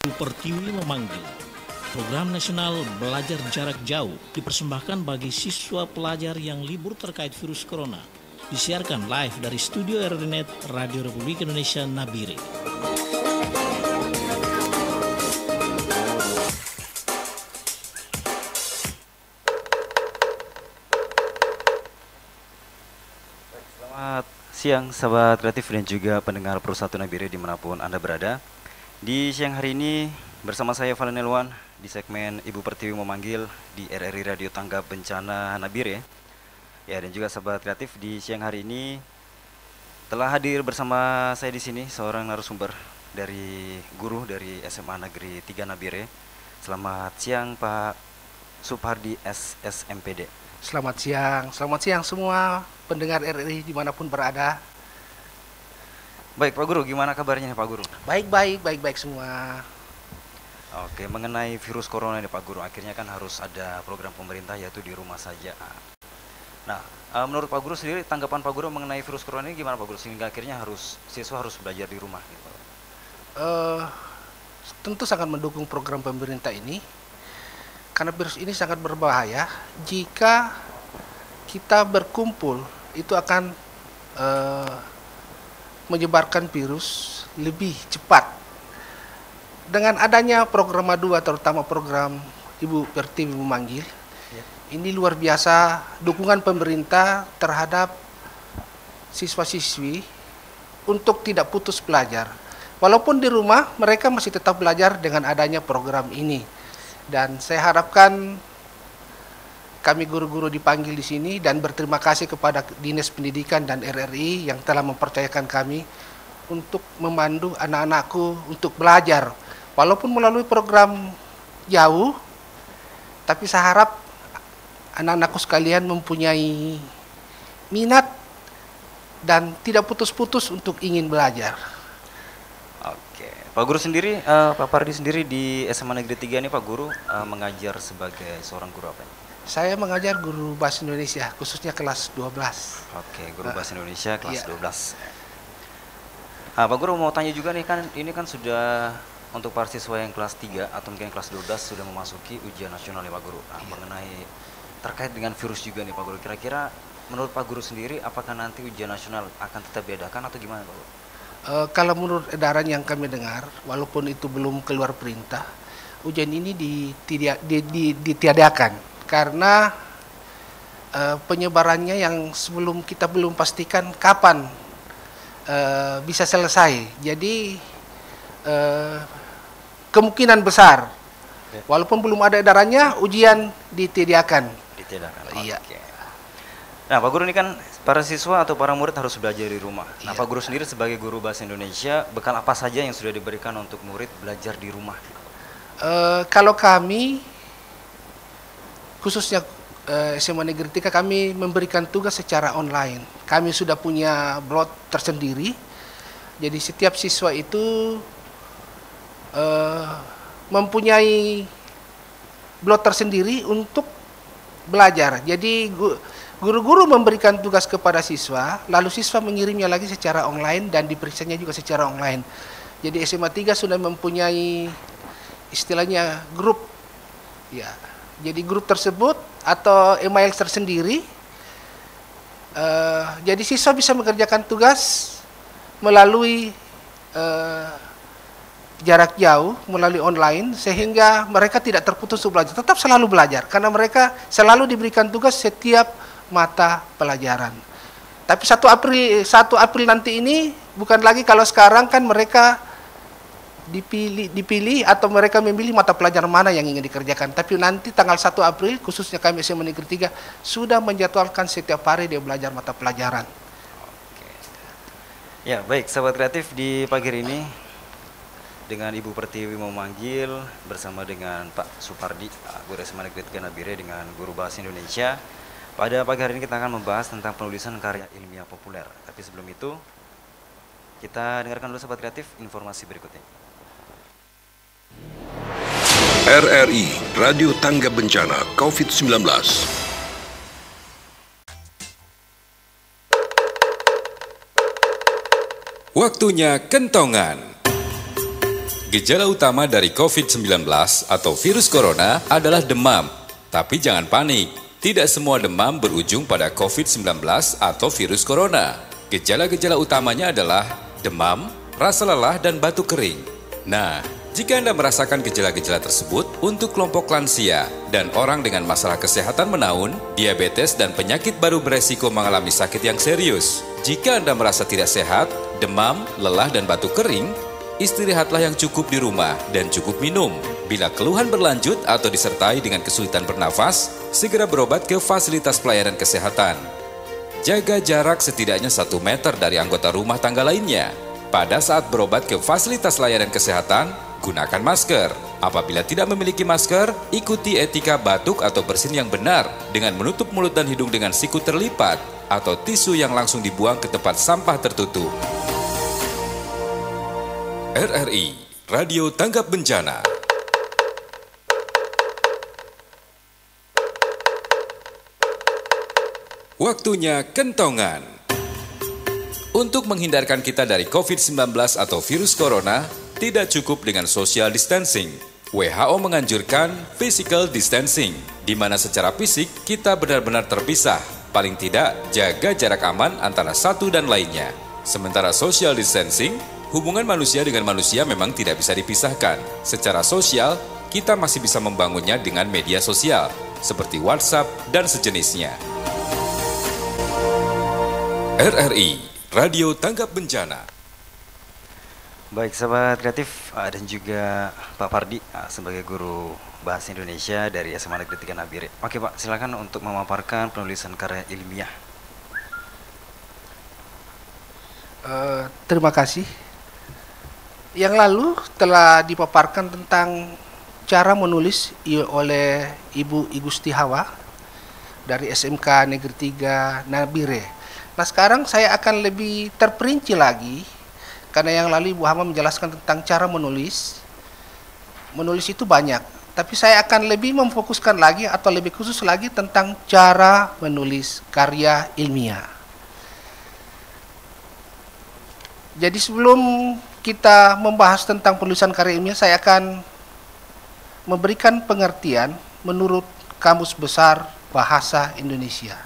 Pertiwi memanggil. Program nasional belajar jarak jauh dipersembahkan bagi siswa pelajar yang libur terkait virus corona. Disiarkan live dari studio RRI Radio Republik Indonesia Nabire. Selamat siang sahabat kreatif dan juga pendengar Pro 1 Nabire dimanapun Anda berada. Di siang hari ini bersama saya Valen Elwan di segmen Ibu Pertiwi memanggil di RRI Radio Tanggap Bencana Nabire. Ya, dan juga sahabat kreatif, di siang hari ini telah hadir bersama saya di sini seorang narasumber dari guru dari SMA Negeri 3 Nabire. Selamat siang Pak Supardi SSMPD. Selamat siang semua pendengar RRI dimanapun berada. Baik Pak Guru, gimana kabarnya nih Pak Guru? Baik semua. Oke, mengenai virus corona nih Pak Guru, akhirnya kan harus ada program pemerintah yaitu di rumah saja. Nah, menurut Pak Guru sendiri, tanggapan Pak Guru mengenai virus corona ini gimana Pak Guru? Sehingga akhirnya siswa harus belajar di rumah gitu. Tentu sangat mendukung program pemerintah ini, karena virus ini sangat berbahaya. Jika kita berkumpul, itu akan menyebarkan virus lebih cepat. Dengan adanya program A2, terutama program Ibu Pertiwi memanggil, ini luar biasa dukungan pemerintah terhadap siswa-siswi untuk tidak putus belajar. Walaupun di rumah, mereka masih tetap belajar dengan adanya program ini. Dan saya harapkan kami guru-guru dipanggil di sini dan berterima kasih kepada Dinas Pendidikan dan RRI yang telah mempercayakan kami untuk memandu anak-anakku untuk belajar. Walaupun melalui program jauh, tapi saya harap anak-anakku sekalian mempunyai minat dan tidak putus-putus untuk ingin belajar. Oke, Pak Guru sendiri, Pak Pardi sendiri di SMA Negeri 3 ini Pak Guru mengajar sebagai seorang guru apa? Saya mengajar guru bahasa Indonesia, khususnya kelas 12. Oke, guru bahasa Indonesia kelas iya. 12. Pak Guru mau tanya juga nih, ini kan sudah untuk para siswa yang kelas 3 atau mungkin kelas 12 sudah memasuki ujian nasional ya Pak Guru. Mengenai terkait dengan virus juga nih Pak Guru, kira-kira menurut Pak Guru sendiri apakah nanti ujian nasional akan tetap diadakan atau gimana Pak Guru? Kalau menurut edaran yang kami dengar, walaupun itu belum keluar perintah, ujian ini ditiadakan karena penyebarannya yang sebelum kita belum pastikan kapan bisa selesai. Jadi kemungkinan besar, walaupun belum ada edarannya, ujian ditiadakan. Iya. Oke. Nah Pak Guru, ini kan para siswa atau para murid harus belajar di rumah. Nah Pak Guru sendiri sebagai guru bahasa Indonesia, bekal apa saja yang sudah diberikan untuk murid belajar di rumah? Kalau kami, khususnya SMA Negeri 3, kami memberikan tugas secara online. Kami sudah punya blog tersendiri, jadi setiap siswa itu mempunyai blog tersendiri untuk belajar. Jadi guru-guru memberikan tugas kepada siswa, lalu siswa mengirimnya lagi secara online dan diperiksanya juga secara online. Jadi SMA 3 sudah mempunyai istilahnya grup, ya. Jadi grup tersebut atau email tersendiri. Jadi siswa bisa mengerjakan tugas melalui jarak jauh, melalui online, sehingga mereka tidak terputus untuk belajar. Tetap selalu belajar, karena mereka selalu diberikan tugas setiap mata pelajaran. Tapi 1 April nanti ini bukan lagi kalau sekarang kan mereka dipilih atau mereka memilih mata pelajaran mana yang ingin dikerjakan. Tapi nanti tanggal 1 April, khususnya kami SMA Negeri 3, sudah menjadwalkan setiap hari dia belajar mata pelajaran. Oke. Ya baik, sahabat kreatif, di pagi hari ini dengan Ibu Pertiwi memanggil bersama dengan Pak Supardi, guru SMA Negeri 3 Nabire, dengan guru bahasa Indonesia. Pada pagi hari ini kita akan membahas tentang penulisan karya ilmiah populer. Tapi sebelum itu, kita dengarkan dulu sahabat kreatif informasi berikutnya. RRI Radio Tanggap Bencana COVID-19. Waktunya kentongan. Gejala utama dari COVID-19 atau virus corona adalah demam. Tapi jangan panik, tidak semua demam berujung pada COVID-19 atau virus corona. Gejala-gejala utamanya adalah demam, rasa lelah, dan batuk kering. Nah, jika Anda merasakan gejala-gejala tersebut untuk kelompok lansia dan orang dengan masalah kesehatan menaun, diabetes, dan penyakit baru beresiko mengalami sakit yang serius. Jika Anda merasa tidak sehat, demam, lelah, dan batuk kering, istirahatlah yang cukup di rumah dan cukup minum. Bila keluhan berlanjut atau disertai dengan kesulitan bernafas, segera berobat ke fasilitas pelayanan kesehatan. Jaga jarak setidaknya 1 meter dari anggota rumah tangga lainnya. Pada saat berobat ke fasilitas layanan kesehatan, gunakan masker. Apabila tidak memiliki masker, ikuti etika batuk atau bersin yang benar dengan menutup mulut dan hidung dengan siku terlipat atau tisu yang langsung dibuang ke tempat sampah tertutup. RRI, Radio Tanggap Bencana. Waktunya kentongan. Untuk menghindarkan kita dari COVID-19 atau virus corona, tidak cukup dengan social distancing. WHO menganjurkan physical distancing, di mana secara fisik kita benar-benar terpisah. Paling tidak, jaga jarak aman antara satu dan lainnya. Sementara social distancing, hubungan manusia dengan manusia memang tidak bisa dipisahkan. Secara sosial, kita masih bisa membangunnya dengan media sosial, seperti WhatsApp dan sejenisnya. RRI, Radio Tanggap Bencana. Baik, sahabat kreatif dan juga Pak Pardi sebagai guru Bahasa Indonesia dari SMA Negeri 3 Nabire. Oke Pak, silakan untuk memaparkan penulisan karya ilmiah. Terima kasih. Yang lalu telah dipaparkan tentang cara menulis oleh Ibu Igusti Hawa dari SMK Negeri 3 Nabire. Nah, sekarang saya akan lebih terperinci lagi, karena yang lalu Ibu Hawa menjelaskan tentang cara menulis. Menulis itu banyak, tapi saya akan lebih memfokuskan lagi atau lebih khusus lagi tentang cara menulis karya ilmiah. Jadi sebelum kita membahas tentang penulisan karya ilmiah, saya akan memberikan pengertian menurut Kamus Besar Bahasa Indonesia.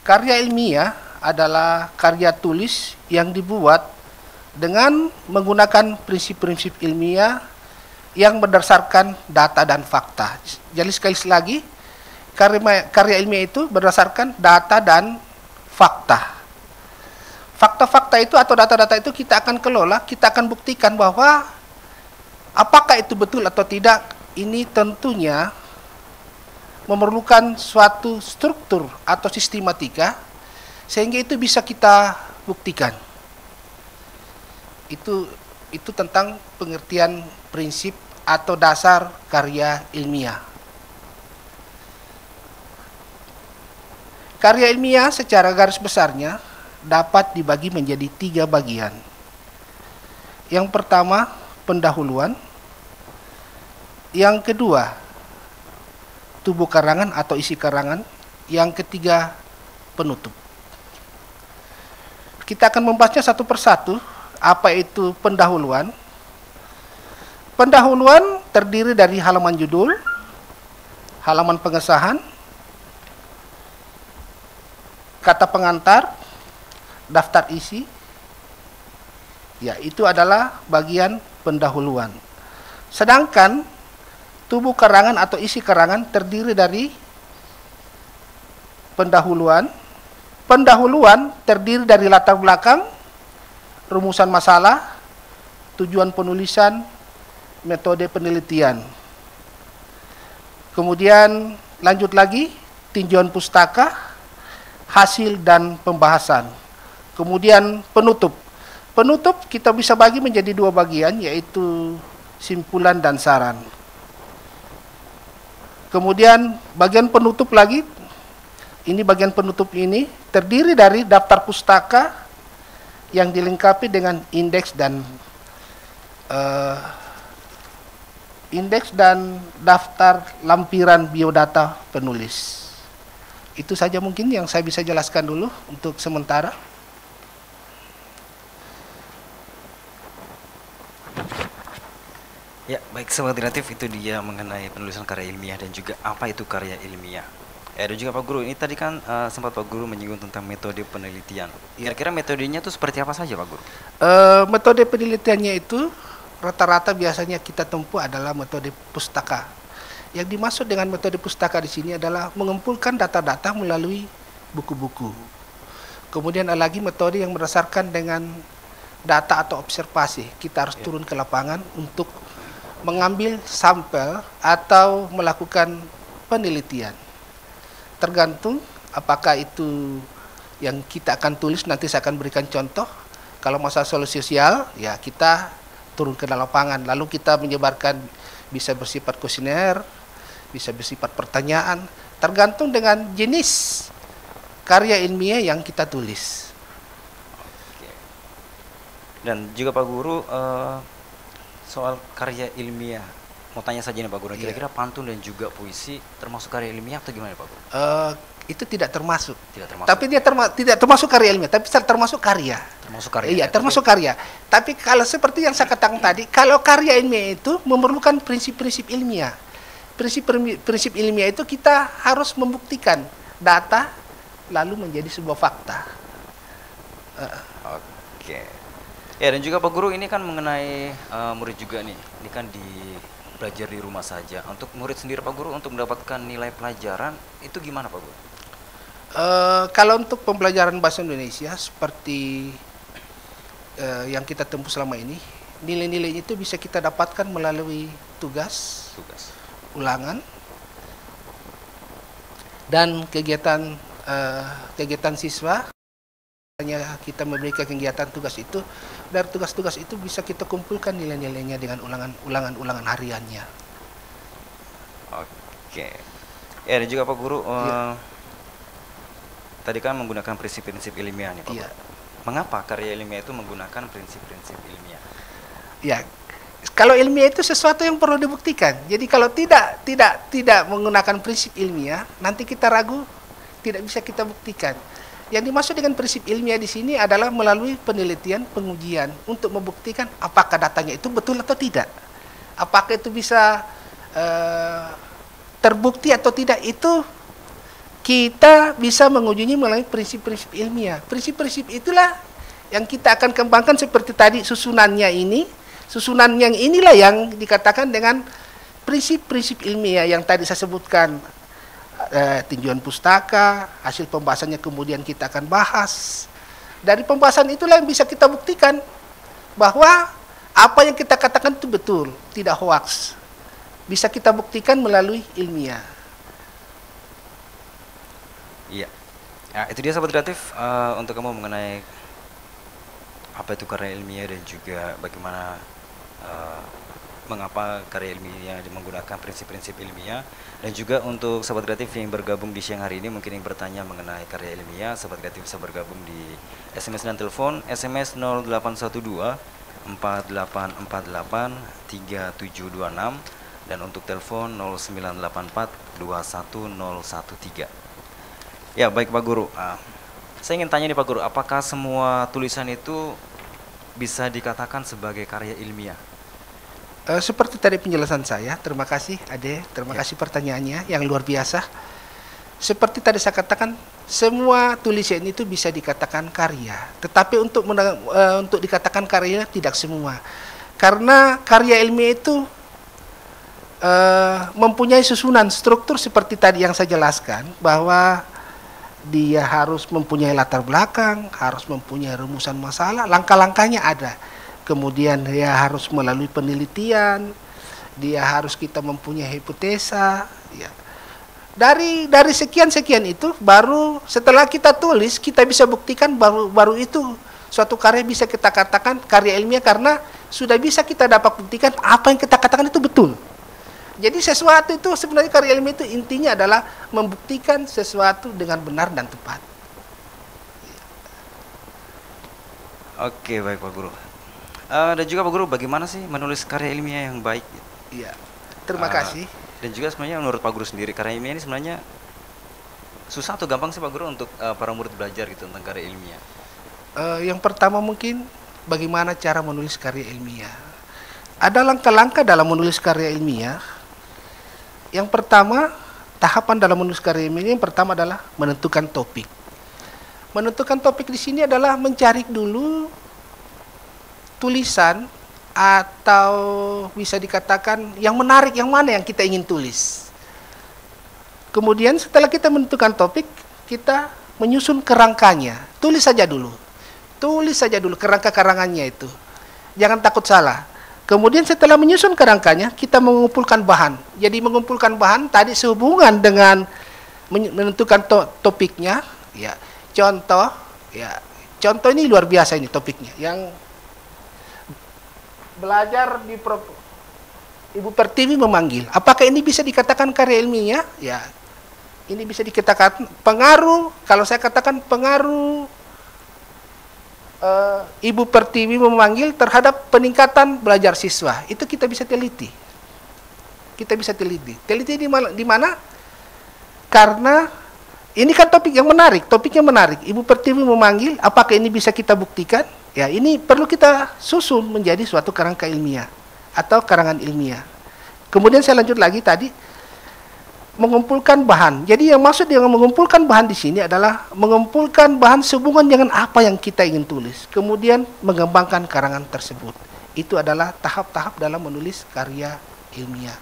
Karya ilmiah adalah karya tulis yang dibuat dengan menggunakan prinsip-prinsip ilmiah yang berdasarkan data dan fakta. Jadi sekali lagi, karya ilmiah itu berdasarkan data dan fakta. Fakta-fakta itu atau data-data itu kita akan kelola, kita akan buktikan bahwa apakah itu betul atau tidak. Ini tentunya memerlukan suatu struktur atau sistematika sehingga itu bisa kita buktikan. Itu tentang pengertian prinsip atau dasar karya ilmiah. Karya ilmiah secara garis besarnya dapat dibagi menjadi 3 bagian. Yang pertama, pendahuluan. Yang kedua, tubuh karangan atau isi karangan. Yang ketiga, penutup. Kita akan membahasnya satu persatu. Apa itu pendahuluan? Pendahuluan terdiri dari halaman judul, halaman pengesahan, kata pengantar, daftar isi. Ya, itu adalah bagian pendahuluan. Sedangkan tubuh karangan atau isi karangan terdiri dari pendahuluan. Pendahuluan terdiri dari latar belakang, rumusan masalah, tujuan penulisan, metode penelitian. Kemudian lanjut lagi, tinjauan pustaka, hasil dan pembahasan. Kemudian penutup. Penutup kita bisa bagi menjadi 2 bagian, yaitu simpulan dan saran. Kemudian bagian penutup lagi, ini bagian penutup ini terdiri dari daftar pustaka yang dilengkapi dengan indeks dan daftar lampiran biodata penulis. Itu saja mungkin yang saya bisa jelaskan dulu untuk sementara. Ya, baik Sobat Kreatif, itu dia mengenai penulisan karya ilmiah dan juga apa itu karya ilmiah. Dan juga Pak Guru, ini tadi kan sempat Pak Guru menyinggung tentang metode penelitian. Kira-kira metodenya itu seperti apa saja Pak Guru? Metode penelitiannya itu rata-rata biasanya kita tempuh adalah metode pustaka. Yang dimaksud dengan metode pustaka di sini adalah mengumpulkan data-data melalui buku-buku. Kemudian ada lagi metode yang berdasarkan dengan data atau observasi. Kita harus turun ke lapangan untuk mengambil sampel atau melakukan penelitian. Tergantung apakah itu yang kita akan tulis, nanti saya akan berikan contoh. Kalau masalah solusi sosial, ya kita turun ke lapangan, lalu kita menyebarkan, bisa bersifat kuesioner, bisa bersifat pertanyaan, tergantung dengan jenis karya ilmiah yang kita tulis. Dan juga Pak Guru, soal karya ilmiah, mau tanya saja nih Pak Guru, kira-kira pantun dan juga puisi termasuk karya ilmiah atau gimana Pak Guru? Itu tidak termasuk. Tidak termasuk. Tapi dia tidak termasuk karya ilmiah, tapi termasuk karya. Termasuk karya. Iya, termasuk karya. Tapi kalau seperti yang saya katakan tadi, kalau karya ilmiah itu memerlukan prinsip-prinsip ilmiah. Prinsip ilmiah itu kita harus membuktikan data lalu menjadi sebuah fakta. Oke. Ya, dan juga Pak Guru, ini kan mengenai murid juga nih. Ini kan belajar di rumah saja. Untuk murid sendiri Pak Guru, untuk mendapatkan nilai pelajaran itu gimana Pak Guru? Kalau untuk pembelajaran bahasa Indonesia seperti yang kita tempuh selama ini, nilai-nilai itu bisa kita dapatkan melalui tugas, ulangan, dan kegiatan siswa. Hanya kita memberikan kegiatan tugas itu, dari tugas-tugas itu bisa kita kumpulkan nilai-nilainya dengan ulangan hariannya. Oke. Ya, dan juga Pak Guru, tadi kan menggunakan prinsip-prinsip ilmiah nih Pak Guru. Mengapa karya ilmiah itu menggunakan prinsip-prinsip ilmiah? Ya, kalau ilmiah itu sesuatu yang perlu dibuktikan. Jadi kalau tidak menggunakan prinsip ilmiah, nanti kita ragu, tidak bisa kita buktikan. Yang dimaksud dengan prinsip ilmiah di sini adalah melalui penelitian, pengujian untuk membuktikan apakah datanya itu betul atau tidak. Apakah itu bisa terbukti atau tidak, itu kita bisa mengujinya melalui prinsip-prinsip ilmiah. Prinsip-prinsip itulah yang kita akan kembangkan seperti tadi susunannya ini. Susunan yang inilah yang dikatakan dengan prinsip-prinsip ilmiah yang tadi saya sebutkan. Tinjauan pustaka, hasil pembahasannya kemudian kita akan bahas. Dari pembahasan itulah yang bisa kita buktikan bahwa apa yang kita katakan itu betul, tidak hoaks. Bisa kita buktikan melalui ilmiah. Iya. Nah, itu dia Sobat Kreatif, untuk kamu mengenai apa itu karya ilmiah dan juga bagaimana mengapa karya ilmiah menggunakan prinsip-prinsip ilmiah. Dan juga untuk Sobat Kreatif yang bergabung di siang hari ini, mungkin yang bertanya mengenai karya ilmiah, Sobat Kreatif bisa bergabung di SMS dan telepon. SMS 0812 4848 3726 dan untuk telepon 0984 21013. Ya, baik Pak Guru. Saya ingin tanya nih Pak Guru, apakah semua tulisan itu bisa dikatakan sebagai karya ilmiah? Seperti tadi penjelasan saya, terima kasih Ade, terima kasih pertanyaannya yang luar biasa. Seperti tadi saya katakan, semua tulisan itu bisa dikatakan karya, tetapi untuk dikatakan karya tidak semua, karena karya ilmiah itu mempunyai susunan struktur seperti tadi yang saya jelaskan, bahwa dia harus mempunyai latar belakang, harus mempunyai rumusan masalah, langkah-langkahnya ada. Kemudian dia harus melalui penelitian, dia harus kita mempunyai hipotesa. Ya. Dari sekian itu, baru setelah kita tulis, kita bisa buktikan baru itu suatu karya bisa kita katakan karya ilmiah, karena sudah bisa kita dapat buktikan apa yang kita katakan itu betul. Jadi sesuatu itu sebenarnya karya ilmiah itu intinya adalah membuktikan sesuatu dengan benar dan tepat. Oke, baik Pak Guru. Dan juga Pak Guru, bagaimana sih menulis karya ilmiah yang baik? Iya, terima kasih. Dan juga sebenarnya menurut Pak Guru sendiri, karya ilmiah ini sebenarnya susah atau gampang sih Pak Guru untuk para murid belajar gitu tentang karya ilmiah? Yang pertama mungkin bagaimana cara menulis karya ilmiah. ada langkah-langkah dalam menulis karya ilmiah. Yang pertama, tahapan dalam menulis karya ilmiah yang pertama adalah menentukan topik. Menentukan topik di sini adalah mencari dulu tulisan atau bisa dikatakan yang menarik, yang mana yang kita ingin tulis. Kemudian setelah kita menentukan topik, kita menyusun kerangkanya. Tulis saja dulu kerangka karangannya itu. Jangan takut salah. Kemudian setelah menyusun kerangkanya, kita mengumpulkan bahan. Jadi mengumpulkan bahan tadi sehubungan dengan menentukan topiknya. Ya, contoh ini luar biasa ini topiknya. Yang belajar di Ibu Pertiwi memanggil. Apakah ini bisa dikatakan karya ilmiah? Ya, ini bisa dikatakan pengaruh. Kalau saya katakan pengaruh Ibu Pertiwi memanggil terhadap peningkatan belajar siswa, itu kita bisa teliti. Teliti di mana? Karena ini kan topiknya menarik. Ibu Pertiwi memanggil, apakah ini bisa kita buktikan? Ya, ini perlu kita susun menjadi suatu kerangka ilmiah atau karangan ilmiah. Kemudian saya lanjut lagi tadi, mengumpulkan bahan. Jadi yang maksud dengan mengumpulkan bahan di sini adalah mengumpulkan bahan sehubungan dengan apa yang kita ingin tulis. Kemudian mengembangkan karangan tersebut. Itu adalah tahap-tahap dalam menulis karya ilmiah.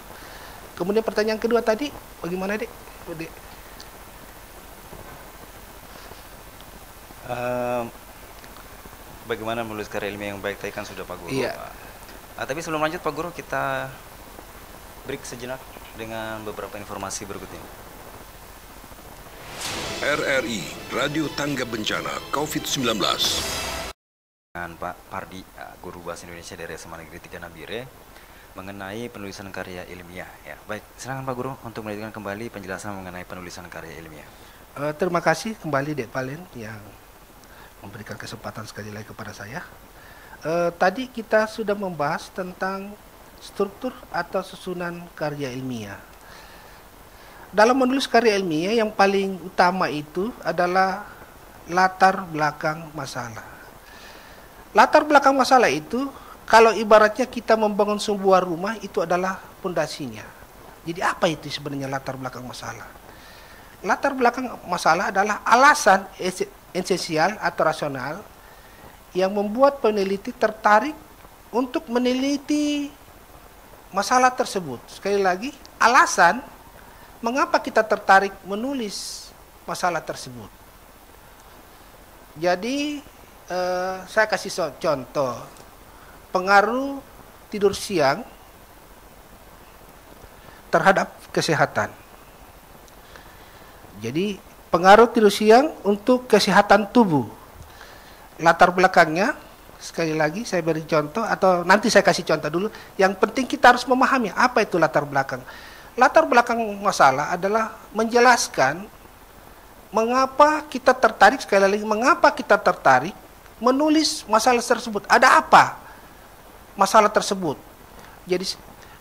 Kemudian pertanyaan kedua tadi, bagaimana Dek? Bagaimana menulis karya ilmiah yang baik tadi kan sudah Pak Guru. Iya. Tapi sebelum lanjut Pak Guru, kita break sejenak dengan beberapa informasi berikut ini. RRI Radio Tangga Bencana COVID-19. Dengan Pak Pardi, Guru Bahasa Indonesia dari SMA Negeri 3 Nabire, mengenai penulisan karya ilmiah. Ya, baik, silakan Pak Guru untuk melanjutkan kembali penjelasan mengenai penulisan karya ilmiah. Terima kasih kembali Dek Palen yang memberikan kesempatan sekali lagi kepada saya. Tadi kita sudah membahas tentang struktur atau susunan karya ilmiah. Dalam menulis karya ilmiah yang paling utama itu adalah latar belakang masalah. Latar belakang masalah itu, kalau ibaratnya kita membangun sebuah rumah, itu adalah pondasinya. Jadi apa itu sebenarnya latar belakang masalah? Latar belakang masalah adalah alasan esensial atau rasional yang membuat peneliti tertarik untuk meneliti masalah tersebut. Sekali lagi, alasan mengapa kita tertarik menulis masalah tersebut. Jadi, saya kasih contoh. Pengaruh tidur siang terhadap kesehatan. Jadi, pengaruh tidur siang untuk kesehatan tubuh. Latar belakangnya, sekali lagi saya beri contoh, atau nanti saya kasih contoh dulu. Yang penting kita harus memahami apa itu latar belakang. Latar belakang masalah adalah menjelaskan mengapa kita tertarik, sekali lagi, mengapa kita tertarik menulis masalah tersebut. Ada apa masalah tersebut?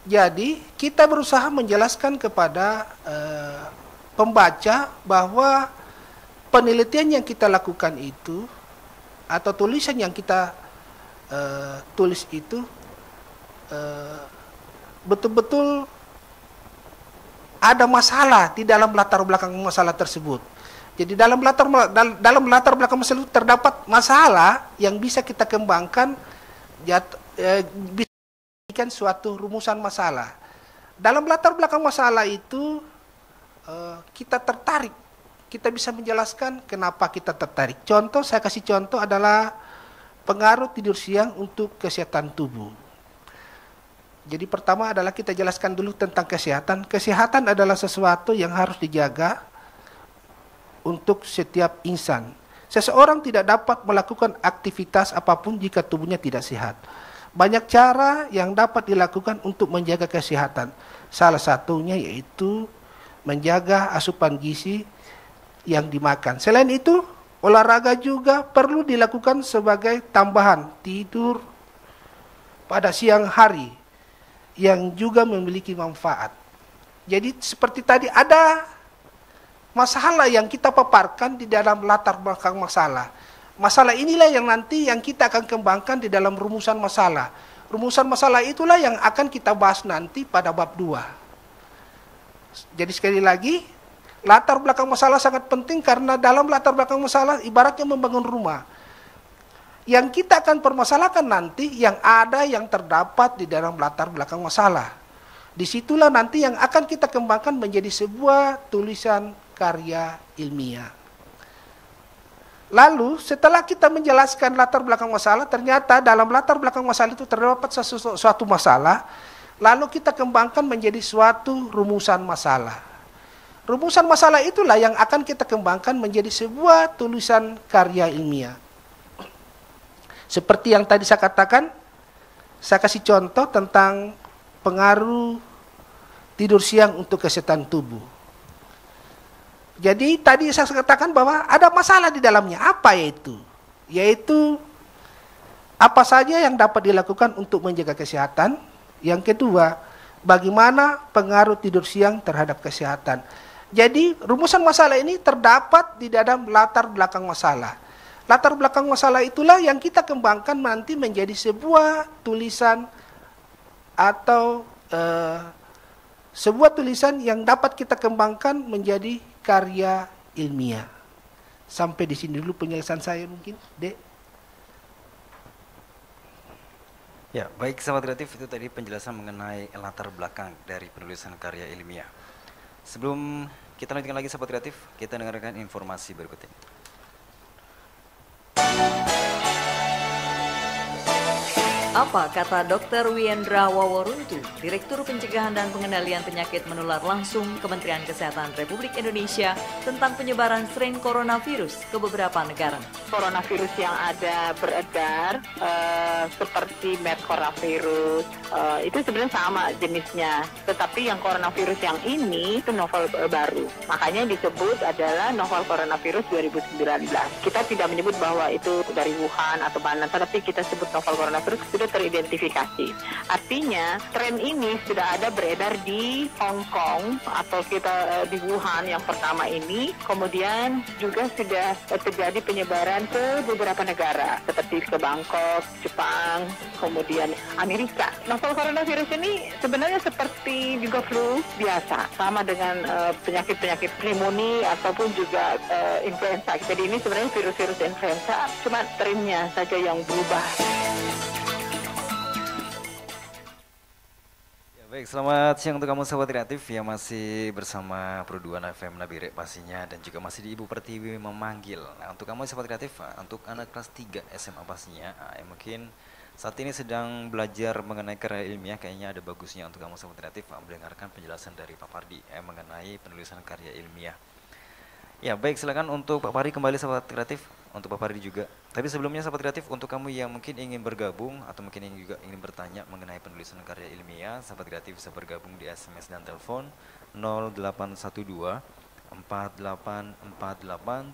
Jadi kita berusaha menjelaskan kepada pembaca bahwa penelitian yang kita lakukan itu atau tulisan yang kita tulis itu betul-betul ada masalah di dalam latar belakang masalah tersebut. Jadi dalam latar belakang masalah itu terdapat masalah yang bisa kita kembangkan, bisa dijadikan suatu rumusan masalah. Dalam latar belakang masalah itu kita tertarik, kita bisa menjelaskan kenapa kita tertarik. Contoh, saya kasih contoh adalah pengaruh tidur siang untuk kesehatan tubuh. Jadi pertama adalah kita jelaskan dulu tentang kesehatan. Kesehatan adalah sesuatu yang harus dijaga untuk setiap insan. Seseorang tidak dapat melakukan aktivitas apapun jika tubuhnya tidak sehat. Banyak cara yang dapat dilakukan untuk menjaga kesehatan. Salah satunya yaitu menjaga asupan gizi yang dimakan. Selain itu, olahraga juga perlu dilakukan sebagai tambahan tidur pada siang hari yang juga memiliki manfaat. Jadi seperti tadi ada masalah yang kita paparkan di dalam latar belakang masalah. Masalah inilah yang nanti yang kita akan kembangkan di dalam rumusan masalah. Rumusan masalah itulah yang akan kita bahas nanti pada bab 2. Jadi sekali lagi, latar belakang masalah sangat penting karena dalam latar belakang masalah ibaratnya membangun rumah. Yang kita akan permasalahkan nanti yang ada yang terdapat di dalam latar belakang masalah. Disitulah nanti yang akan kita kembangkan menjadi sebuah tulisan karya ilmiah. Lalu setelah kita menjelaskan latar belakang masalah, ternyata dalam latar belakang masalah itu terdapat suatu masalah, lalu kita kembangkan menjadi suatu rumusan masalah. Rumusan masalah itulah yang akan kita kembangkan menjadi sebuah tulisan karya ilmiah. Seperti yang tadi saya katakan, saya kasih contoh tentang pengaruh tidur siang untuk kesehatan tubuh. Jadi tadi saya katakan bahwa ada masalah di dalamnya. Apa yaitu? Yaitu apa saja yang dapat dilakukan untuk menjaga kesehatan. Yang kedua, bagaimana pengaruh tidur siang terhadap kesehatan. Jadi rumusan masalah ini terdapat di dalam latar belakang masalah. Latar belakang masalah itulah yang kita kembangkan nanti menjadi sebuah tulisan atau sebuah tulisan yang dapat kita kembangkan menjadi karya ilmiah. Sampai di sini dulu penjelasan saya mungkin, Dek. Ya, baik sahabat kreatif, itu tadi penjelasan mengenai latar belakang dari penulisan karya ilmiah. Sebelum kita lanjutkan lagi sahabat kreatif, kita dengarkan informasi berikut ini. Apa kata Dr. Wiendra Waworuntu, Direktur Pencegahan dan Pengendalian Penyakit Menular Langsung Kementerian Kesehatan Republik Indonesia tentang penyebaran strain coronavirus ke beberapa negara? Coronavirus yang ada beredar seperti MERS coronavirus itu sebenarnya sama jenisnya, tetapi yang coronavirus yang ini itu novel baru. Makanya disebut adalah novel coronavirus 2019. Kita tidak menyebut bahwa itu dari Wuhan atau mana, tetapi kita sebut novel coronavirus sudah teridentifikasi. Artinya tren ini sudah ada beredar di Hong Kong atau kita di Wuhan yang pertama ini, kemudian juga sudah terjadi penyebaran ke beberapa negara seperti ke Bangkok, Jepang, kemudian Amerika. Novel coronavirus ini sebenarnya seperti juga flu biasa, sama dengan penyakit-penyakit pneumonia ataupun juga influenza. Jadi ini sebenarnya virus-virus influenza, cuma trennya saja yang berubah. Baik, selamat siang untuk kamu sahabat kreatif yang masih bersama Produan FM Nabire pastinya, dan juga masih di Ibu Pertiwi memanggil. Nah, untuk kamu sahabat kreatif, untuk anak kelas 3 SMA pastinya, yang mungkin saat ini sedang belajar mengenai karya ilmiah, kayaknya ada bagusnya untuk kamu sahabat kreatif mendengarkan penjelasan dari Pak Pardi mengenai penulisan karya ilmiah. Ya baik, silakan untuk Pak Pardi kembali sahabat kreatif, untuk Pak Pardi juga. Tapi sebelumnya sahabat kreatif, untuk kamu yang mungkin ingin bergabung atau mungkin juga ingin bertanya mengenai penulisan karya ilmiah, sahabat kreatif bisa bergabung di SMS dan telepon 0812 4848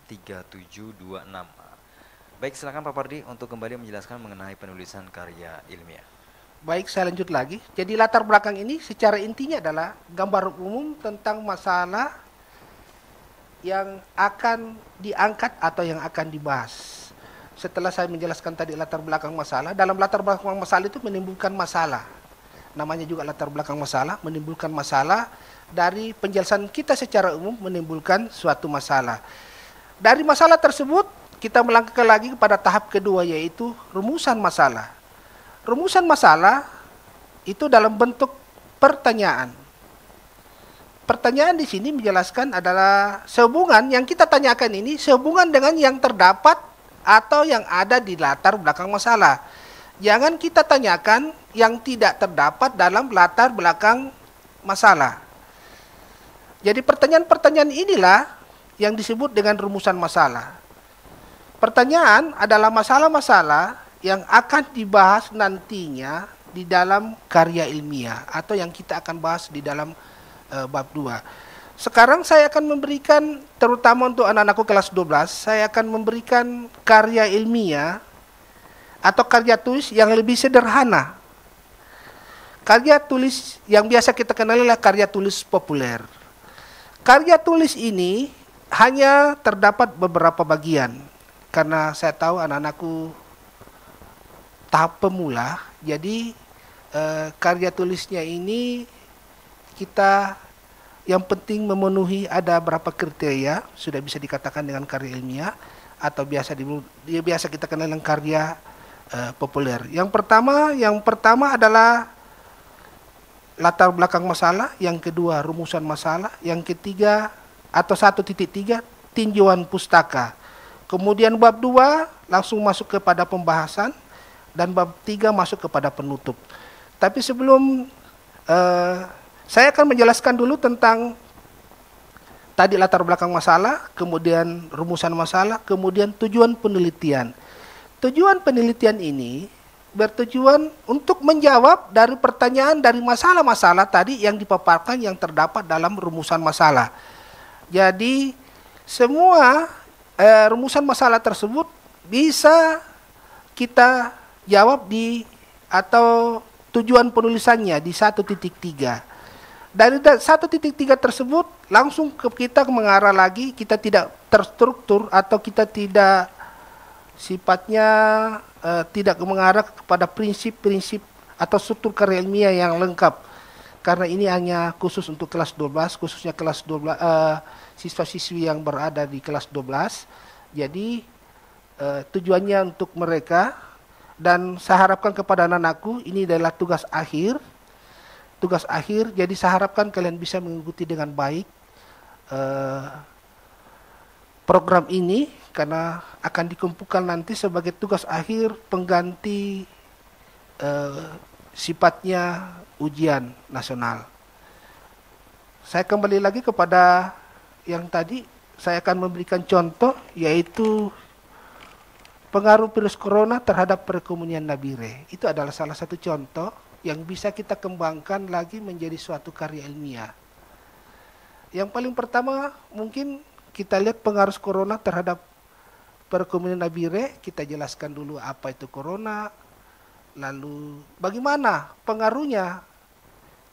3726. Baik, silakan Pak Pardi untuk kembali menjelaskan mengenai penulisan karya ilmiah. Baik, saya lanjut lagi. Jadi latar belakang ini secara intinya adalah gambar umum tentang masalah yang akan diangkat atau yang akan dibahas. Setelah saya menjelaskan tadi latar belakang masalah, dalam latar belakang masalah itu menimbulkan masalah. Namanya juga latar belakang masalah, menimbulkan masalah. Dari penjelasan kita secara umum menimbulkan suatu masalah. Dari masalah tersebut, kita melangkah lagi kepada tahap kedua, yaitu rumusan masalah. Rumusan masalah itu dalam bentuk pertanyaan. Pertanyaan di sini menjelaskan adalah sehubungan yang kita tanyakan ini sehubungan dengan yang terdapat atau yang ada di latar belakang masalah. Jangan kita tanyakan yang tidak terdapat dalam latar belakang masalah. Jadi pertanyaan-pertanyaan inilah yang disebut dengan rumusan masalah. Pertanyaan adalah masalah-masalah yang akan dibahas nantinya di dalam karya ilmiah atau yang kita akan bahas di dalam bab 2. Sekarang saya akan memberikan, terutama untuk anak-anakku kelas 12, saya akan memberikan karya ilmiah atau karya tulis yang lebih sederhana. Karya tulis yang biasa kita kenal adalah karya tulis populer. Karya tulis ini hanya terdapat beberapa bagian, karena saya tahu anak-anakku tahap pemula, jadi karya tulisnya ini kita yang penting memenuhi ada berapa kriteria, sudah bisa dikatakan dengan karya ilmiah atau biasa kita kenal dengan karya populer. Yang pertama adalah latar belakang masalah, yang kedua rumusan masalah, yang ketiga atau 1.3 tinjauan pustaka. Kemudian bab 2 langsung masuk kepada pembahasan dan bab 3 masuk kepada penutup. Tapi sebelum saya akan menjelaskan dulu tentang tadi latar belakang masalah, kemudian rumusan masalah, kemudian tujuan penelitian. Tujuan penelitian ini bertujuan untuk menjawab dari pertanyaan dari masalah-masalah tadi yang dipaparkan yang terdapat dalam rumusan masalah. Jadi semua rumusan masalah tersebut bisa kita jawab atau tujuan penulisannya di 1.3. Dari 1.3 tersebut langsung kita mengarah lagi, kita tidak terstruktur atau kita tidak sifatnya tidak mengarah kepada prinsip-prinsip atau struktur karya ilmiah yang lengkap. Karena ini hanya khusus untuk kelas 12, khususnya kelas 12 siswa-siswi yang berada di kelas 12. Jadi tujuannya untuk mereka, dan saya harapkan kepada anak-anakku ini adalah tugas akhir. Tugas akhir, jadi saya harapkan kalian bisa mengikuti dengan baik program ini, karena akan dikumpulkan nanti sebagai tugas akhir pengganti sifatnya ujian nasional. Saya kembali lagi kepada yang tadi, saya akan memberikan contoh, yaitu pengaruh virus corona terhadap perekonomian Nabire. Itu adalah salah satu contoh yang bisa kita kembangkan lagi menjadi suatu karya ilmiah. Yang paling pertama mungkin kita lihat pengaruh corona terhadap perekonomian Nabire. Kita jelaskan dulu apa itu corona, lalu bagaimana pengaruhnya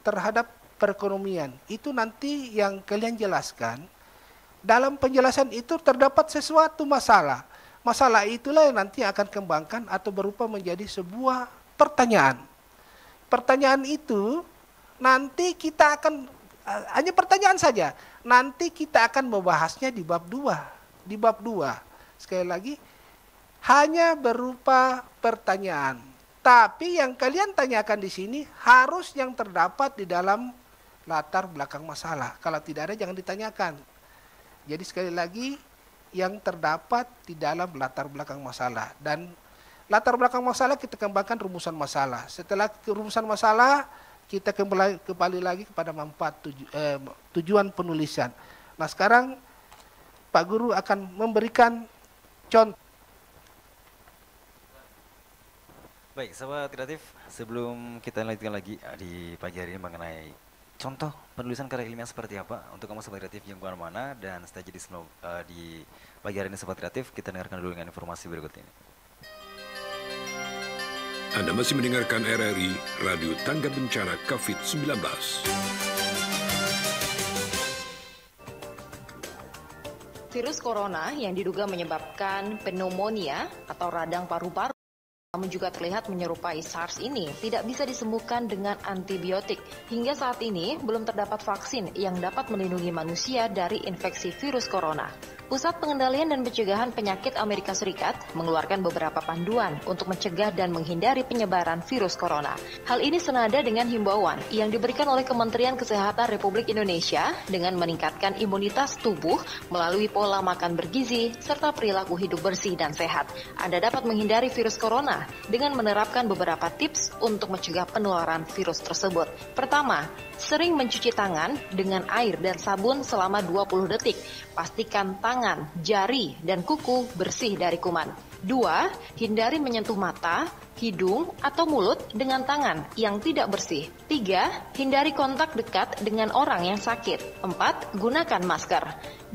terhadap perekonomian. Itu nanti yang kalian jelaskan. Dalam penjelasan itu terdapat sesuatu masalah. Masalah itulah yang nanti akan kembangkan atau berupa menjadi sebuah pertanyaan. Pertanyaan itu nanti kita akan, hanya pertanyaan saja, nanti kita akan membahasnya di bab 2. Di bab 2, sekali lagi, hanya berupa pertanyaan. Tapi yang kalian tanyakan di sini harus yang terdapat di dalam latar belakang masalah. Kalau tidak ada jangan ditanyakan. Jadi sekali lagi, yang terdapat di dalam latar belakang masalah. Dan latar belakang masalah kita kembangkan rumusan masalah. Setelah rumusan masalah, kita kembali lagi kepada manfaat tujuan penulisan. Nah sekarang Pak Guru akan memberikan contoh. Baik, sahabat kreatif, sebelum kita lanjutkan lagi di pagi hari ini mengenai contoh penulisan karya ilmiah seperti apa untuk kamu sahabat kreatif yang kemana-mana dan stay di pagi hari ini sahabat kreatif, kita dengarkan dulu dengan informasi berikut ini. Anda masih mendengarkan RRI Radio Tangga Bencana COVID-19. Virus corona yang diduga menyebabkan pneumonia atau radang paru-paru namun juga terlihat menyerupai SARS ini tidak bisa disembuhkan dengan antibiotik. Hingga saat ini belum terdapat vaksin yang dapat melindungi manusia dari infeksi virus corona. Pusat Pengendalian dan Pencegahan Penyakit Amerika Serikat mengeluarkan beberapa panduan untuk mencegah dan menghindari penyebaran virus corona. Hal ini senada dengan himbauan yang diberikan oleh Kementerian Kesehatan Republik Indonesia dengan meningkatkan imunitas tubuh melalui pola makan bergizi serta perilaku hidup bersih dan sehat. Anda dapat menghindari virus corona dengan menerapkan beberapa tips untuk mencegah penularan virus tersebut. Pertama, sering mencuci tangan dengan air dan sabun selama 20 detik. Pastikan tangan, jari, dan kuku bersih dari kuman. 2. Hindari menyentuh mata, hidung, atau mulut dengan tangan yang tidak bersih. 3. Hindari kontak dekat dengan orang yang sakit. 4. Gunakan masker.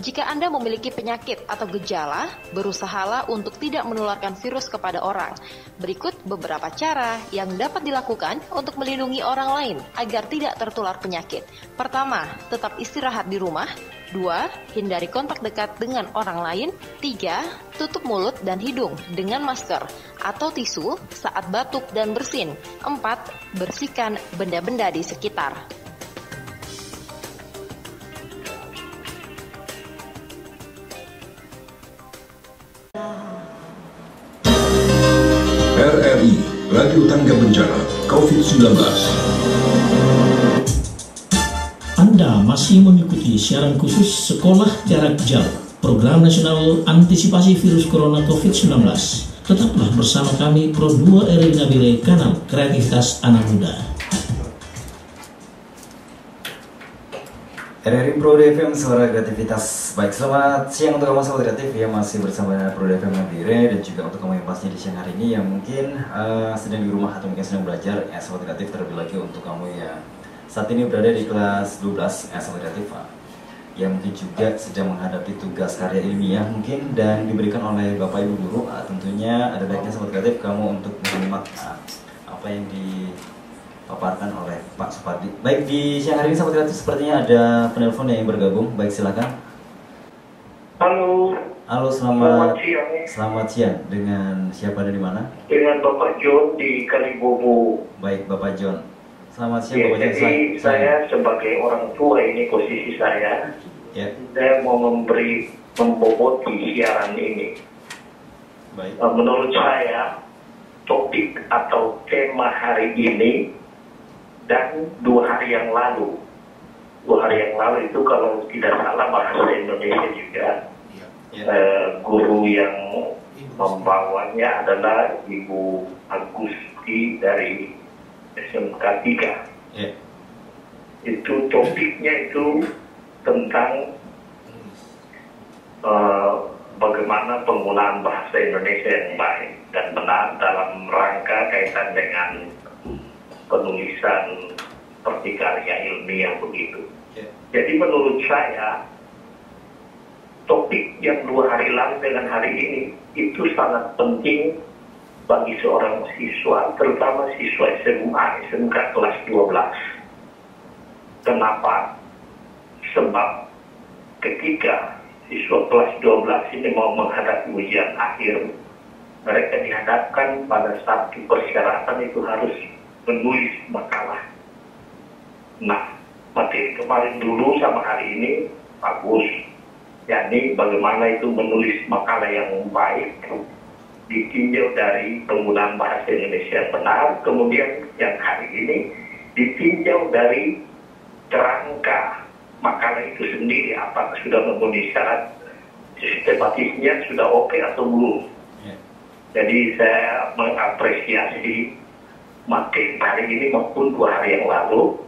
Jika Anda memiliki penyakit atau gejala, berusahalah untuk tidak menularkan virus kepada orang. Berikut beberapa cara yang dapat dilakukan untuk melindungi orang lain agar tidak tertular penyakit. Pertama, tetap istirahat di rumah. 2. Hindari kontak dekat dengan orang lain. 3. Tutup mulut dan hidung dengan masker atau tisu saat saat batuk dan bersin. 4. Bersihkan benda-benda di sekitar. RRI Radio Tangga Bencana COVID-19. Anda masih mengikuti siaran khusus Sekolah Jarak Jauh, Program Nasional Antisipasi Virus Corona COVID-19. Tetaplah bersama kami Pro 2 RRI Nabire, Kanal Kreativitas Anak Muda. RRI Pro FM, suara kreativitas. Baik, selamat siang untuk kamu sobat kreatif yang masih bersama Pro FM Nabire, dan juga untuk kamu yang pasnya di siang hari ini yang mungkin sedang di rumah atau mungkin sedang belajar, ya sobat kreatif. Terlebih lagi untuk kamu yang saat ini berada di kelas 12, ya sobat kreatif, yang mungkin juga sedang menghadapi tugas karya ilmiah mungkin dan diberikan oleh Bapak Ibu Guru. Tentunya ada baiknya sobat kreatif kamu untuk menyimak apa yang dipaparkan oleh Pak Supardi. Baik, di siang hari ini sobat kreatif sepertinya ada penelpon yang bergabung. Baik, silakan. Halo. Halo, Selamat siang. Selamat siang. Dengan siapa dan di mana? Dengan Bapak John di Kalibobo. Baik, Bapak John. Selamat siang, Ya, Bapak John. jadi saya sebagai orang tua, ini posisi saya. Ya. Saya mau memboboti siaran ini. Baik. Menurut saya, topik atau tema hari ini dan 2 hari yang lalu. 2 hari yang lalu itu kalau tidak salah bahasa Indonesia juga. Guru yang membawanya adalah Ibu Agusti dari SMK 3. Yeah. Itu topiknya itu tentang bagaimana penggunaan bahasa Indonesia yang baik dan benar dalam rangka kaitan dengan penulisan seperti karya ilmiah begitu. Yeah. Jadi menurut saya topik yang 2 hari lalu dengan hari ini itu sangat penting bagi seorang siswa, terutama siswa SMA, SMK kelas 12. Kenapa? Sebab ketika siswa kelas 12 ini mau menghadapi ujian akhir, mereka dihadapkan pada satu persyaratan, itu harus menulis makalah. Nah, materi kemarin dulu sama hari ini bagus, yakni bagaimana itu menulis makalah yang baik, ditinjau dari penggunaan bahasa Indonesia yang benar. Kemudian yang hari ini ditinjau dari kerangka makalah itu sendiri, apakah sudah memenuhi syarat sistematisnya, sudah oke atau belum. Jadi saya mengapresiasi materi hari ini maupun 2 hari yang lalu,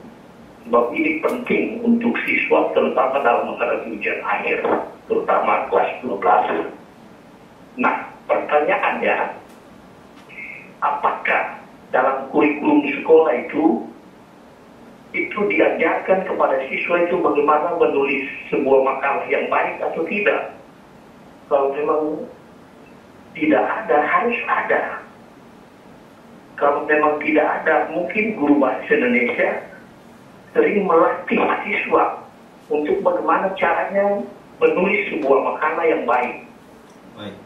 sebab ini penting untuk siswa terutama dalam menghadapi ujian akhir, terutama kelas 12. Nah, pertanyaannya, apakah dalam kurikulum sekolah itu diajarkan kepada siswa itu bagaimana menulis sebuah makalah yang baik atau tidak? Kalau memang tidak ada, harus ada. Kalau memang tidak ada, mungkin guru bahasa Indonesia sering melatih siswa untuk bagaimana caranya menulis sebuah makalah yang baik.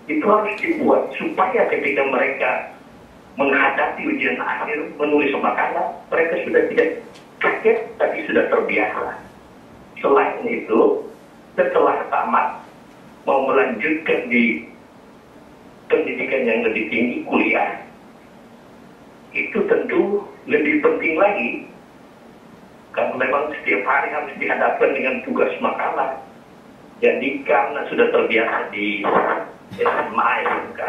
Itu harus dibuat supaya ketika mereka menghadapi ujian akhir menulis makalah, mereka sudah tidak kaget tapi sudah terbiasa. Selain itu, setelah tamat mau melanjutkan di pendidikan yang lebih tinggi, kuliah, itu tentu lebih penting lagi. Karena memang setiap hari harus dihadapkan dengan tugas makalah. Jadi karena sudah terbiasa di SMA, SMK,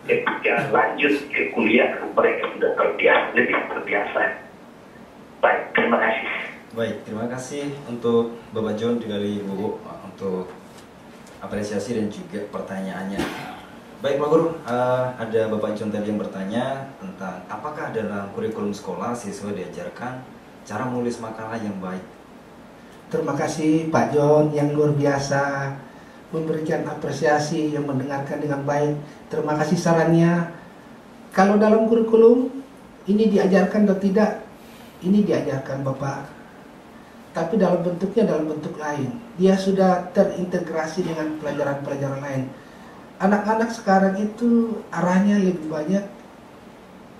ketika lanjut ke kuliah, mereka sudah terbiasa, lebih terbiasa. Baik, terima kasih. Baik, terima kasih untuk Bapak John di Kalibobo untuk apresiasi dan juga pertanyaannya. Baik Pak Guru, ada Bapak John tadi yang bertanya tentang apakah dalam kurikulum sekolah siswa diajarkan cara menulis makalah yang baik. Terima kasih Pak John yang luar biasa memberikan apresiasi, yang mendengarkan dengan baik. Terima kasih sarannya. Kalau dalam kurikulum ini diajarkan atau tidak, ini diajarkan Bapak. Tapi dalam bentuknya dalam bentuk lain. Dia sudah terintegrasi dengan pelajaran-pelajaran lain. Anak-anak sekarang itu arahnya lebih banyak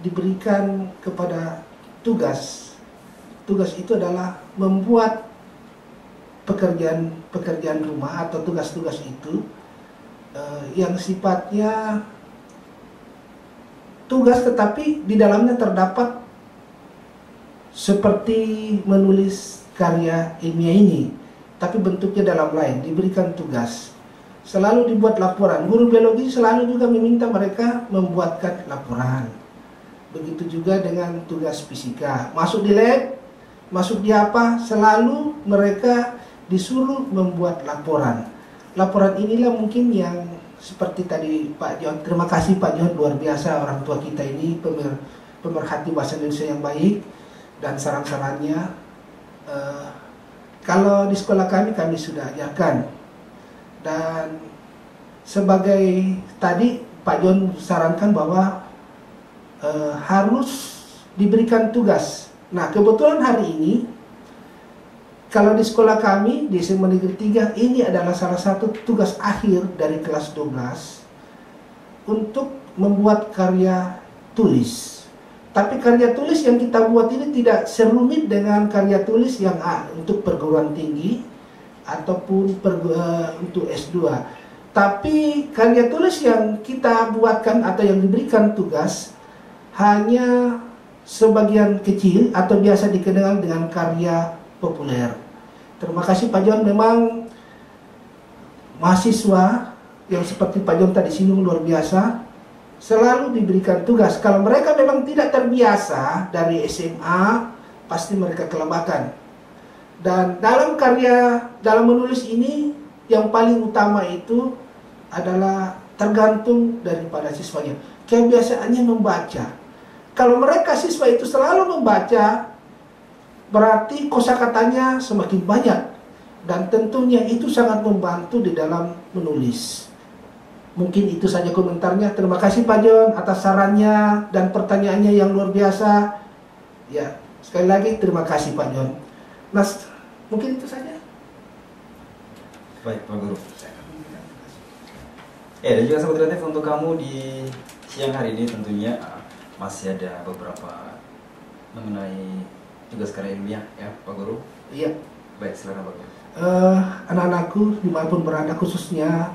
diberikan kepada tugas. Tugas itu adalah membuat pekerjaan rumah atau tugas-tugas itu yang sifatnya tugas, tetapi di dalamnya terdapat seperti menulis karya ilmiah ini, tapi bentuknya dalam lain, diberikan tugas. Selalu dibuat laporan. Guru biologi selalu juga meminta mereka membuatkan laporan. Begitu juga dengan tugas fisika. Masuk di lab, masuk di apa, selalu mereka disuruh membuat laporan. Laporan inilah mungkin yang seperti tadi Pak John. Terima kasih Pak John, luar biasa orang tua kita ini pemerhati bahasa Indonesia yang baik. Dan saran-sarannya, kalau di sekolah kami sudah ajarkan. Dan sebagai tadi Pak John sarankan bahwa harus diberikan tugas. Nah, kebetulan hari ini kalau di sekolah kami di SMA Negeri 3 ini adalah salah satu tugas akhir dari kelas 12 untuk membuat karya tulis. Tapi karya tulis yang kita buat ini tidak serumit dengan karya tulis yang untuk perguruan tinggi ataupun untuk S2. Tapi karya tulis yang kita buatkan atau yang diberikan tugas hanya sebagian kecil atau biasa dikenal dengan karya populer. Terima kasih Pak John, memang mahasiswa yang seperti Pak John tadi singgung luar biasa, selalu diberikan tugas. Kalau mereka memang tidak terbiasa dari SMA, pasti mereka kelemakan. Dan dalam menulis ini, yang paling utama itu adalah tergantung daripada siswanya. Kebiasaannya membaca. Kalau mereka siswa itu selalu membaca, berarti kosakatanya semakin banyak. Dan tentunya itu sangat membantu di dalam menulis. Mungkin itu saja komentarnya. Terima kasih Pak John atas sarannya dan pertanyaannya yang luar biasa. Ya, sekali lagi terima kasih Pak John. Mas, mungkin itu saja. Baik Pak Guru. Dan juga sahabat kreatif, untuk kamu di siang hari ini tentunya masih ada beberapa mengenai tugas karya ilmiah ya Pak Guru. Iya. Baik, silakan Pak Guru. Anak-anakku dimanapun berada, khususnya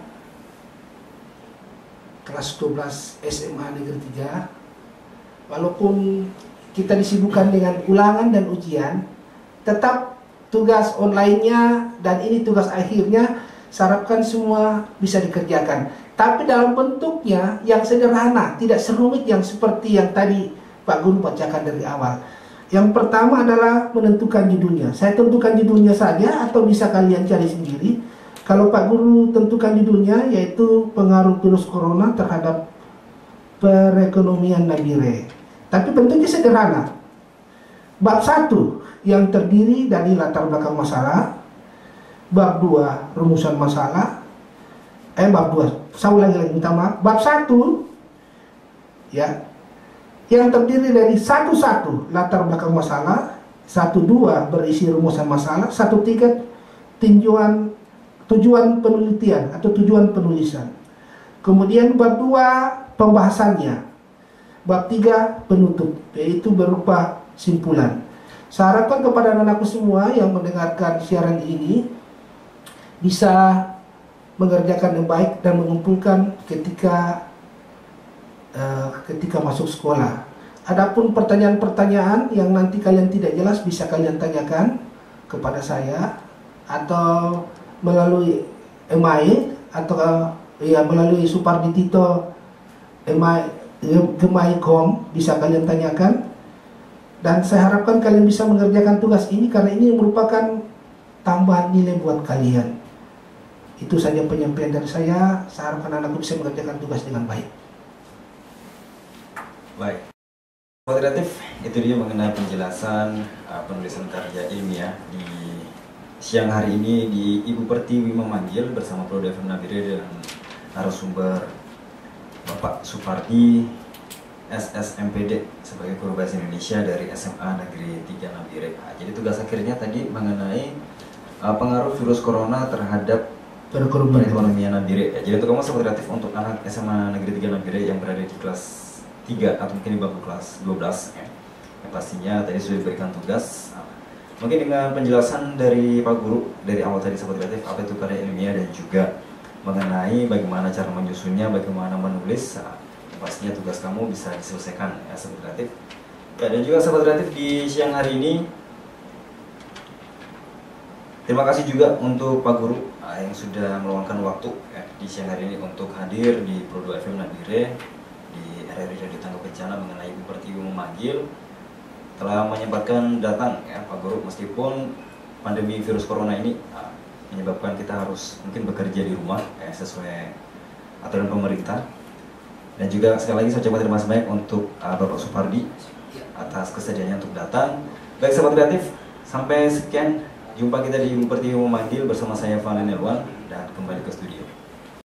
kelas 12 SMA Negeri 3, walaupun kita disibukkan dengan ulangan dan ujian, tetap tugas online-nya dan ini tugas akhirnya, saya harapkan semua bisa dikerjakan. Tapi dalam bentuknya yang sederhana, tidak serumit yang seperti yang tadi Pak Guru bacakan dari awal. Yang pertama adalah menentukan judulnya. Saya tentukan judulnya saja atau bisa kalian cari sendiri. Kalau Pak Guru tentukan judulnya, yaitu pengaruh virus corona terhadap perekonomian Nabire. Tapi bentuknya sederhana. Bab 1 yang terdiri dari latar belakang masalah. Bab 2 rumusan masalah. Bab 2, saya ulangi lagi, minta maaf. Bab 1 ya, yang terdiri dari 1-1 latar belakang masalah, 1-2 berisi rumusan masalah, 1-3 tujuan penelitian atau tujuan penulisan. Kemudian bab 2 pembahasannya. Bab 3 penutup, yaitu berupa simpulan. Saya harapkan kepada anak-anakku semua yang mendengarkan siaran ini bisa mengerjakan yang baik dan mengumpulkan ketika masuk sekolah. Adapun pertanyaan-pertanyaan yang nanti kalian tidak jelas bisa kalian tanyakan kepada saya atau melalui email atau melalui Supardi Tito email.com bisa kalian tanyakan. Dan saya harapkan kalian bisa mengerjakan tugas ini karena ini merupakan tambahan nilai buat kalian. Itu saja penyampaian dari saya. Saya harapkan anakku bisa mengerjakan tugas dengan baik. Baik. Kreatif, itu dia mengenai penjelasan penulisan karya ilmiah di siang hari ini di Ibu Pertiwi memanggil bersama Pro Devan Nabire dan narasumber Bapak Supardi SSMPD sebagai guru bahasa Indonesia dari SMA Negeri 3 Nabire. Jadi tugas akhirnya tadi mengenai pengaruh virus corona terhadap perekonomian Nabire. Jadi untuk kamu sahabat kreatif, untuk anak SMA Negeri 3 Nabire yang berada di kelas 3 atau mungkin di bangku kelas 12 ya. Yang pastinya tadi sudah diberikan tugas. Mungkin dengan penjelasan dari Pak Guru dari awal tadi Sahabat Kreatif, apa itu karya ilmiah dan juga mengenai bagaimana cara menyusunnya, bagaimana menulis, pastinya tugas kamu bisa diselesaikan ya Sahabat Kreatif. Ya, dan juga Sahabat Kreatif di siang hari ini terima kasih juga untuk Pak Guru yang sudah meluangkan waktu ya, di siang hari ini untuk hadir di Pro 2 FM Nabire di RRI Radio Tangga Bencana mengenai Ibu Pertiwi memanggil, telah menyempatkan datang ya Pak Guru, meskipun pandemi virus corona ini menyebabkan kita harus mungkin bekerja di rumah ya, sesuai aturan pemerintah. Dan juga sekali lagi saya ucapkan terima kasih banyak untuk Bapak Supardi atas kesediaannya untuk datang. Baik Sahabat Kreatif, sampai sekian jumpa kita di Ibu Pertiwi memanggil bersama saya Valen Elwan dan kembali ke studio.